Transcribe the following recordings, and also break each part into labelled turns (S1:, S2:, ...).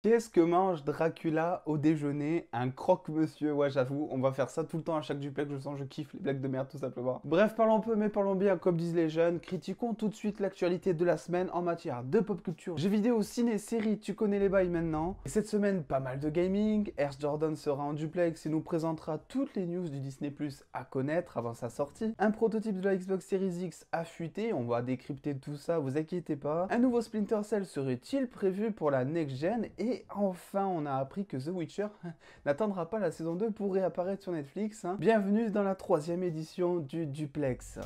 S1: Qu'est-ce que mange Dracula au déjeuner? Un croque-monsieur, ouais j'avoue, on va faire ça tout le temps à chaque duplex, je sens, je kiffe les blagues de merde tout simplement. Bref, parlons peu mais parlons bien comme disent les jeunes, critiquons tout de suite l'actualité de la semaine en matière de pop culture, jeux vidéo, ciné, séries, tu connais les bails maintenant. Et cette semaine, pas mal de gaming, Air Jordan sera en duplex et nous présentera toutes les news du Disney Plus à connaître avant sa sortie. Un prototype de la Xbox Series X a fuité, on va décrypter tout ça, vous inquiétez pas. Un nouveau Splinter Cell serait-il prévu pour la next-gen? Et enfin, on a appris que The Witcher n'attendra pas la saison 2 pour réapparaître sur Netflix. Bienvenue dans la 3e édition du Duplex.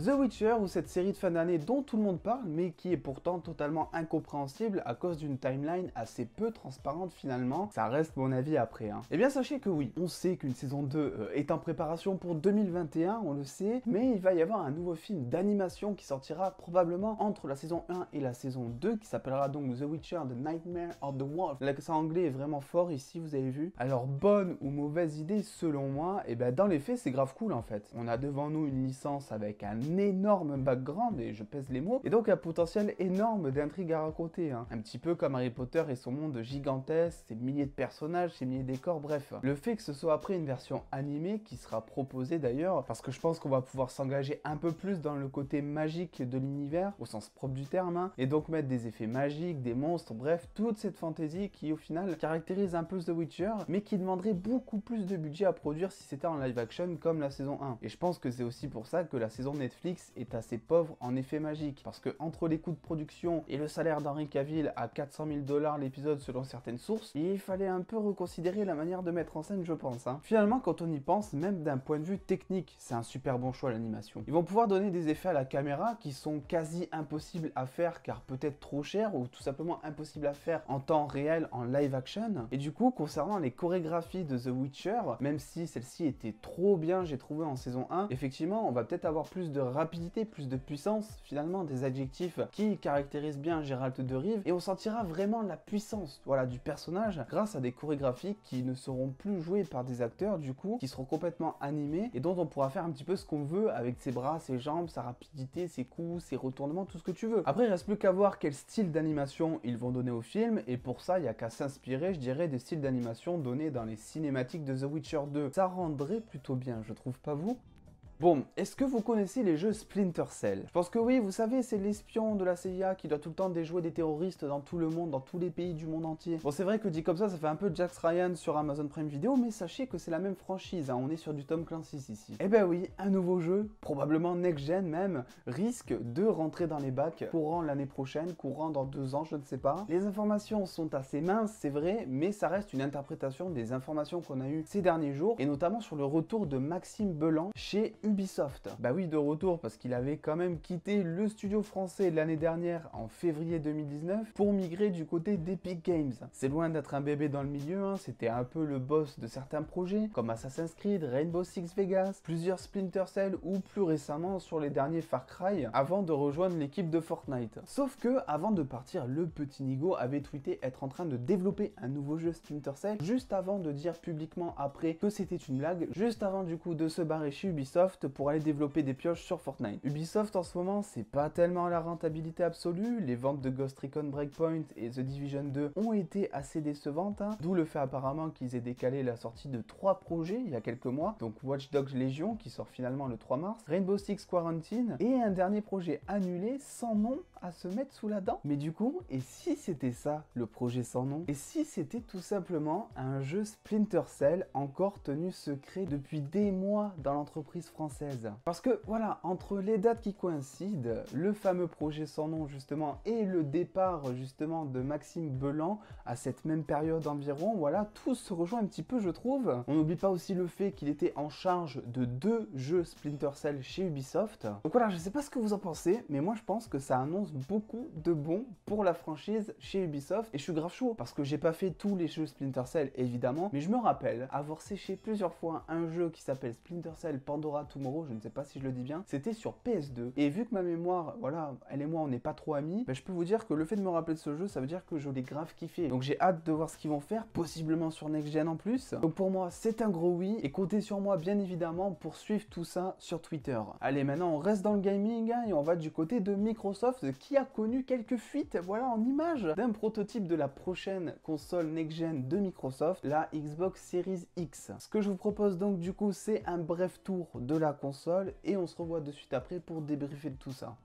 S1: The Witcher, ou cette série de fin d'année dont tout le monde parle, mais qui est pourtant totalement incompréhensible à cause d'une timeline assez peu transparente finalement, ça reste mon avis après. Eh bien sachez que oui, on sait qu'une saison 2 est en préparation pour 2021, on le sait, mais il va y avoir un nouveau film d'animation qui sortira probablement entre la saison 1 et la saison 2, qui s'appellera donc The Witcher, The Nightmare of the Wolf. L'accent anglais est vraiment fort ici, vous avez vu. Alors bonne ou mauvaise idée selon moi, et ben dans les faits c'est grave cool en fait. On a devant nous une licence avec un énorme background, et je pèse les mots, et donc un potentiel énorme d'intrigue à raconter. Un petit peu comme Harry Potter et son monde gigantesque, ses milliers de personnages, ses milliers de décors, bref. Le fait que ce soit après une version animée qui sera proposée d'ailleurs, parce que je pense qu'on va pouvoir s'engager un peu plus dans le côté magique de l'univers, au sens propre du terme, et donc mettre des effets magiques, des monstres, bref, toute cette fantaisie qui au final caractérise un peu The Witcher, mais qui demanderait beaucoup plus de budget à produire si c'était en live action comme la saison 1. Et je pense que c'est aussi pour ça que la saison Netflix est assez pauvre en effets magiques, parce que entre les coûts de production et le salaire d'Henry Cavill à 400 000 $ l'épisode selon certaines sources, il fallait un peu reconsidérer la manière de mettre en scène, je pense. Finalement, quand on y pense, même d'un point de vue technique, c'est un super bon choix l'animation. Ils vont pouvoir donner des effets à la caméra qui sont quasi impossibles à faire car peut-être trop chers ou tout simplement impossibles à faire en temps réel en live action. Et du coup, concernant les chorégraphies de The Witcher, même si celle-ci était trop bien, j'ai trouvé en saison 1, effectivement, on va peut-être avoir plus de rapidité, plus de puissance, finalement des adjectifs qui caractérisent bien Geralt de Rive, et on sentira vraiment la puissance, voilà, du personnage grâce à des chorégraphies qui ne seront plus jouées par des acteurs, du coup, qui seront complètement animés et dont on pourra faire un petit peu ce qu'on veut avec ses bras, ses jambes, sa rapidité, ses coups, ses retournements, tout ce que tu veux. Après, il reste plus qu'à voir quel style d'animation ils vont donner au film, et pour ça, il n'y a qu'à s'inspirer, je dirais, des styles d'animation donnés dans les cinématiques de The Witcher 2. Ça rendrait plutôt bien, je trouve pas vous? Bon, est-ce que vous connaissez les jeux Splinter Cell? Je pense que oui, vous savez, c'est l'espion de la CIA qui doit tout le temps déjouer des terroristes dans tout le monde, dans tous les pays du monde entier. Bon, c'est vrai que dit comme ça fait un peu Jack Ryan sur Amazon Prime Video, mais sachez que c'est la même franchise, on est sur du Tom Clancy ici. Eh ben oui, un nouveau jeu, probablement next-gen même, risque de rentrer dans les bacs courant l'année prochaine, courant dans 2 ans, je ne sais pas. Les informations sont assez minces, c'est vrai, mais ça reste une interprétation des informations qu'on a eues ces derniers jours, et notamment sur le retour de Maxime Belan chez Ubisoft. Bah oui, de retour, parce qu'il avait quand même quitté le studio français l'année dernière, en février 2019, pour migrer du côté d'Epic Games. C'est loin d'être un bébé dans le milieu, c'était un peu le boss de certains projets, comme Assassin's Creed, Rainbow Six Vegas, plusieurs Splinter Cell, ou plus récemment sur les derniers Far Cry, avant de rejoindre l'équipe de Fortnite. Sauf que, avant de partir, le petit Nigo avait tweeté être en train de développer un nouveau jeu Splinter Cell, juste avant de dire publiquement après que c'était une blague, juste avant du coup de se barrer chez Ubisoft pour aller développer des pioches sur Fortnite. Ubisoft en ce moment, c'est pas tellement la rentabilité absolue, les ventes de Ghost Recon Breakpoint et The Division 2 ont été assez décevantes, d'où le fait apparemment qu'ils aient décalé la sortie de 3 projets il y a quelques mois, donc Watch Dogs Legion qui sort finalement le 3 mars, Rainbow Six Quarantine et un dernier projet annulé sans nom à se mettre sous la dent. Mais du coup, et si c'était ça le projet sans nom? Et si c'était tout simplement un jeu Splinter Cell encore tenu secret depuis des mois dans l'entreprise française? Parce que voilà, entre les dates qui coïncident, le fameux projet sans nom justement et le départ justement de Maxime Belan à cette même période environ, voilà, tout se rejoint un petit peu je trouve. On n'oublie pas aussi le fait qu'il était en charge de 2 jeux Splinter Cell chez Ubisoft. Donc voilà, je sais pas ce que vous en pensez, mais moi je pense que ça annonce beaucoup de bon pour la franchise chez Ubisoft, et je suis grave chaud parce que j'ai pas fait tous les jeux Splinter Cell évidemment, mais je me rappelle avoir séché plusieurs fois un jeu qui s'appelle Splinter Cell Pandora Tomorrow, je ne sais pas si je le dis bien, c'était sur PS2, et vu que ma mémoire, voilà, elle et moi on n'est pas trop amis, je peux vous dire que le fait de me rappeler de ce jeu, ça veut dire que je l'ai grave kiffé, donc j'ai hâte de voir ce qu'ils vont faire, possiblement sur Next Gen en plus. Donc pour moi c'est un gros oui, et comptez sur moi bien évidemment pour suivre tout ça sur Twitter. Allez, maintenant on reste dans le gaming et on va du côté de Microsoft qui a connu quelques fuites, voilà, en images, d'un prototype de la prochaine console next-gen de Microsoft, la Xbox Series X. Ce que je vous propose donc du coup, c'est un bref tour de la console et on se revoit de suite après pour débriefer de tout ça.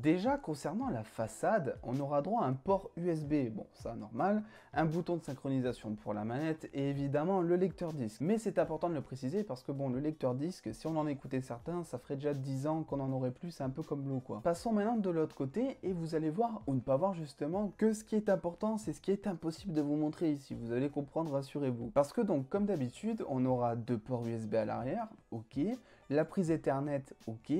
S1: Déjà, concernant la façade, on aura droit à un port USB, bon ça normal, un bouton de synchronisation pour la manette et évidemment le lecteur disque. Mais c'est important de le préciser parce que bon, le lecteur disque, si on en écoutait certains, ça ferait déjà 10 ans qu'on en aurait plus, c'est un peu comme l'eau quoi. Passons maintenant de l'autre côté et vous allez voir, ou ne pas voir justement, que ce qui est important, c'est ce qui est impossible de vous montrer ici. Vous allez comprendre, rassurez-vous. Parce que donc, comme d'habitude, on aura deux ports USB à l'arrière, ok, la prise Ethernet, ok,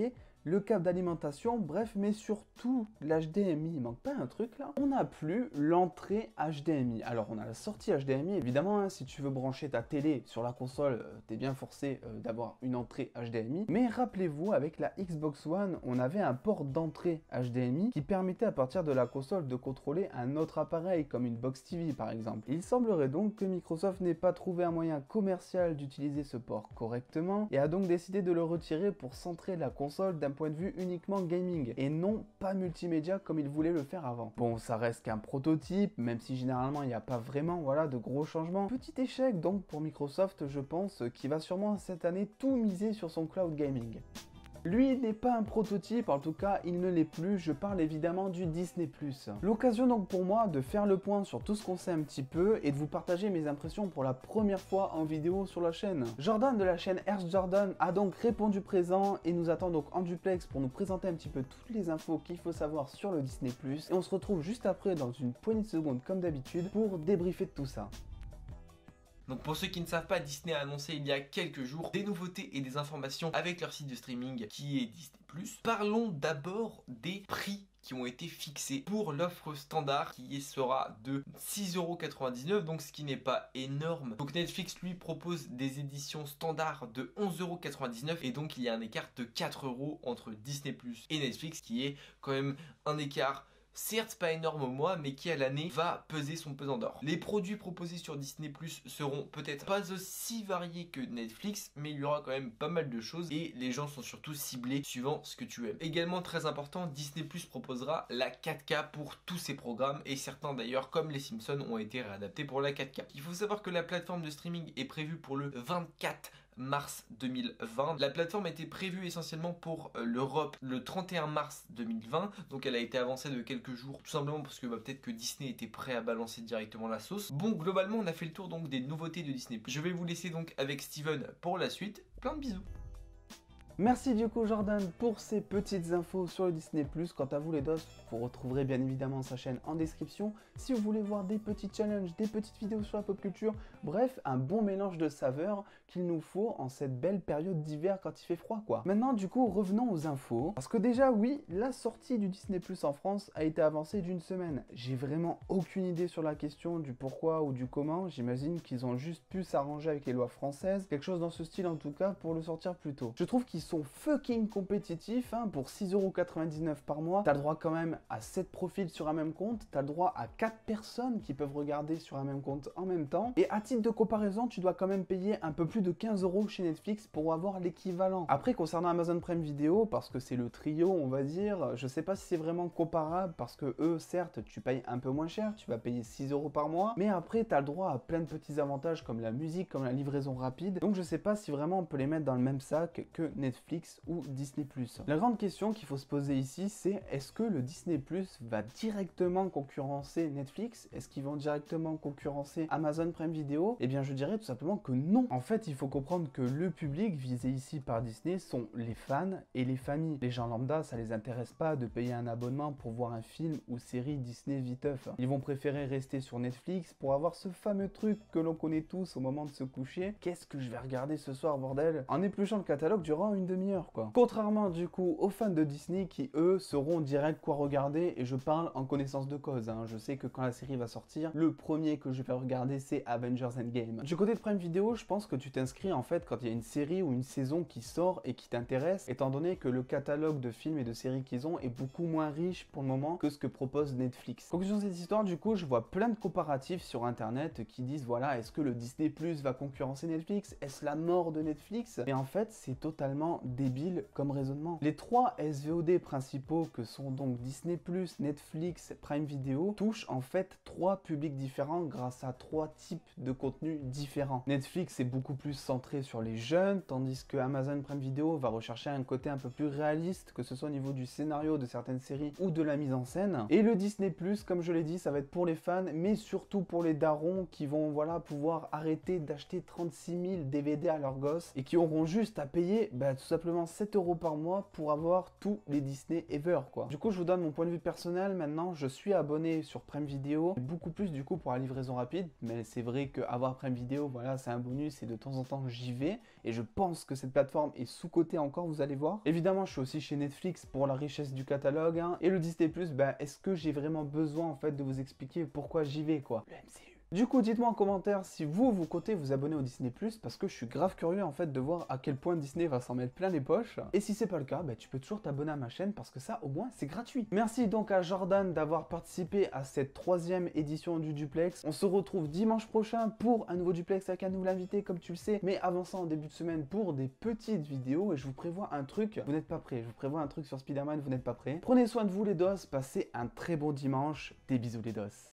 S1: le câble d'alimentation, bref, mais surtout l'HDMI. Il manque pas un truc là? On n'a plus l'entrée HDMI. Alors on a la sortie HDMI, évidemment, hein, si tu veux brancher ta télé sur la console, t'es bien forcé d'avoir une entrée HDMI. Mais rappelez-vous, avec la Xbox One, on avait un port d'entrée HDMI qui permettait à partir de la console de contrôler un autre appareil, comme une box TV par exemple. Il semblerait donc que Microsoft n'ait pas trouvé un moyen commercial d'utiliser ce port correctement et a donc décidé de le retirer pour centrer la console d'un point de vue uniquement gaming et non pas multimédia comme il voulait le faire avant. Bon, ça reste qu'un prototype, même si généralement il n'y a pas vraiment voilà, de gros changements. Petit échec donc pour Microsoft, je pense, qui va sûrement cette année tout miser sur son cloud gaming. Lui n'est pas un prototype, en tout cas il ne l'est plus, je parle évidemment du Disney+. L'occasion donc pour moi de faire le point sur tout ce qu'on sait un petit peu et de vous partager mes impressions pour la première fois en vidéo sur la chaîne. Jordan de la chaîne Air Jordan a donc répondu présent et nous attend donc en duplex pour nous présenter un petit peu toutes les infos qu'il faut savoir sur le Disney+. Et on se retrouve juste après dans une poignée de secondes comme d'habitude pour débriefer de tout ça.
S2: Donc pour ceux qui ne savent pas, Disney a annoncé il y a quelques jours des nouveautés et des informations avec leur site de streaming qui est Disney+. Parlons d'abord des prix qui ont été fixés pour l'offre standard qui sera de 6,99 €, donc ce qui n'est pas énorme. Donc Netflix lui propose des éditions standards de 11,99 € et donc il y a un écart de 4 € entre Disney+ et Netflix qui est quand même un écart certes pas énorme au mois, mais qui à l'année va peser son pesant d'or. Les produits proposés sur Disney+ seront peut-être pas aussi variés que Netflix, mais il y aura quand même pas mal de choses et les gens sont surtout ciblés suivant ce que tu aimes. Également très important, Disney+ proposera la 4K pour tous ses programmes et certains d'ailleurs comme les Simpsons ont été réadaptés pour la 4K. Il faut savoir que la plateforme de streaming est prévue pour le 24 mars 2020. La plateforme était prévue essentiellement pour l'Europe le 31 mars 2020, donc elle a été avancée de quelques jours, tout simplement parce que peut-être que Disney était prêt à balancer directement la sauce. Bon, globalement on a fait le tour donc des nouveautés de Disney+. Je vais vous laisser donc avec Steven pour la suite. Plein de bisous.
S1: Merci du coup Jordan pour ces petites infos sur le Disney+. Quant à vous les dos, vous retrouverez bien évidemment sa chaîne en description si vous voulez voir des petits challenges, des petites vidéos sur la pop culture, bref, un bon mélange de saveurs qu'il nous faut en cette belle période d'hiver quand il fait froid quoi. Maintenant du coup revenons aux infos, parce que déjà oui, la sortie du Disney+ en France a été avancée d'une semaine. J'ai vraiment aucune idée sur la question du pourquoi ou du comment, j'imagine qu'ils ont juste pu s'arranger avec les lois françaises, quelque chose dans ce style en tout cas pour le sortir plus tôt. Je trouve qu'ils sont fucking compétitifs, hein, pour 6,99 € par mois, t'as le droit quand même à 7 profils sur un même compte, t'as le droit à 4 personnes qui peuvent regarder sur un même compte en même temps, et à titre de comparaison, tu dois quand même payer un peu plus de 15 € chez Netflix pour avoir l'équivalent. Après, concernant Amazon Prime Video, parce que c'est le trio, on va dire, je sais pas si c'est vraiment comparable, parce que eux, certes, tu payes un peu moins cher, tu vas payer 6 € par mois, mais après, t'as le droit à plein de petits avantages comme la musique, comme la livraison rapide, donc je sais pas si vraiment on peut les mettre dans le même sac que Netflix ou Disney+. La grande question qu'il faut se poser ici, c'est est-ce que le Disney+ va directement concurrencer Netflix? Est-ce qu'ils vont directement concurrencer Amazon Prime Video? Eh bien je dirais tout simplement que non. En fait, il faut comprendre que le public visé ici par Disney sont les fans et les familles. Les gens lambda, ça les intéresse pas de payer un abonnement pour voir un film ou série Disney viteuf. Ils vont préférer rester sur Netflix pour avoir ce fameux truc que l'on connaît tous au moment de se coucher. Qu'est-ce que je vais regarder ce soir, bordel? En épluchant le catalogue durant une demi-heure. Contrairement du coup aux fans de Disney qui eux seront direct quoi regarder, et je parle en connaissance de cause, hein. Je sais que quand la série va sortir, le premier que je vais regarder c'est Avengers Endgame. Du côté de Prime Video, je pense que tu t'inscris en fait quand il y a une série ou une saison qui sort et qui t'intéresse, étant donné que le catalogue de films et de séries qu'ils ont est beaucoup moins riche pour le moment que ce que propose Netflix. Conclusion de cette histoire, du coup je vois plein de comparatifs sur internet qui disent voilà, est-ce que le Disney+ va concurrencer Netflix? Est-ce la mort de Netflix? Et en fait c'est totalement totalement débile comme raisonnement. Les 3 SVOD principaux que sont donc Disney+, Netflix, Prime Video touchent en fait 3 publics différents grâce à 3 types de contenus différents. Netflix est beaucoup plus centré sur les jeunes, tandis que Amazon Prime Video va rechercher un côté un peu plus réaliste, que ce soit au niveau du scénario de certaines séries ou de la mise en scène. Et le Disney+, comme je l'ai dit, ça va être pour les fans, mais surtout pour les darons qui vont pouvoir arrêter d'acheter 36 000 DVD à leurs gosses et qui auront juste à payer tout simplement 7 € par mois pour avoir tous les Disney ever quoi. Du coup je vous donne mon point de vue personnel. Maintenant je suis abonné sur Prime Video, beaucoup plus du coup pour la livraison rapide, mais c'est vrai qu'avoir Prime Video voilà c'est un bonus et de temps en temps j'y vais et je pense que cette plateforme est sous-cotée encore, vous allez voir. Évidemment je suis aussi chez Netflix pour la richesse du catalogue hein. Et le Disney+, est-ce que j'ai vraiment besoin en fait de vous expliquer pourquoi j'y vais quoi? Le MCU. Du coup, dites-moi en commentaire si vous comptez vous abonner au Disney+, parce que je suis grave curieux en fait de voir à quel point Disney va s'en mettre plein les poches. Et si c'est pas le cas, tu peux toujours t'abonner à ma chaîne parce que ça, au moins, c'est gratuit. Merci donc à Jordan d'avoir participé à cette 3e édition du Duplex. On se retrouve dimanche prochain pour un nouveau Duplex avec un nouvel invité, comme tu le sais. Mais avant ça, en début de semaine, pour des petites vidéos. Et je vous prévois un truc, vous n'êtes pas prêts. Je vous prévois un truc sur Spider-Man, vous n'êtes pas prêts. Prenez soin de vous les dos, passez un très bon dimanche. Des bisous les dos.